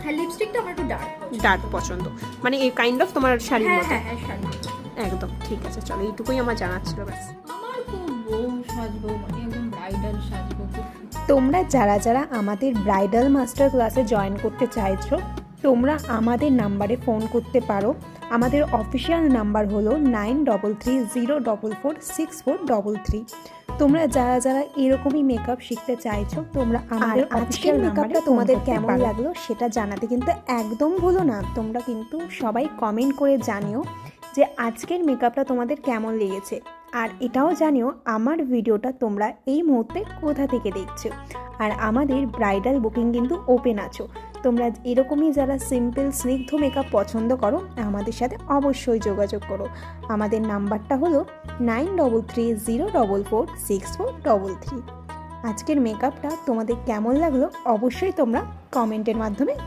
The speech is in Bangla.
হ্যাঁ লিপস্টিকটা আমার একটু ডার্ক পছন্দ, মানে এই কাইন্ড অফ তোমার শাড়ির হ্যাঁ মতো। হ্যাঁ হ্যাঁ শাড়ি একদম ঠিক আছে, চলো এইটুকুই আমার জানার ছিল ব্যাস। আমার খুব বউ সাজবো, মানে একদম ব্রাইডাল সাজবো খুব। তোমরা যারা যারা আমাদের ব্রাইডাল মাস্টার ক্লাসে জয়েন করতে চাইছো, তোমরা আমাদের নাম্বারে ফোন করতে পারো। আমাদের অফিসিয়াল নাম্বার হলো 9330444643। তোমরা যারা যারা এরকমই মেকআপ শিখতে চাইছো, তোমরা আমাদের আজকের মেকআপটা তোমাদের কেমন লাগলো সেটা জানাতে কিন্তু একদম ভুলো না। তোমরা কিন্তু সবাই কমেন্ট করে জানিও যে আজকের মেকআপটা তোমাদের কেমন লেগেছে। আর এটাও জানিও আমার ভিডিওটা তোমরা এই মুহূর্তে কোথা থেকে দেখছো। আর আমাদের ব্রাইডাল বুকিং কিন্তু ওপেন আছো। তোমরা এরকমই যারা সিম্পল স্নিগ্ধ মেকআপ পছন্দ করো, আমাদের সাথে অবশ্যই যোগাযোগ করো। আমাদের নাম্বারটা হলো 9330444643। আজকের মেকআপটা তোমাদের কেমন লাগলো অবশ্যই তোমরা কমেন্টের মাধ্যমে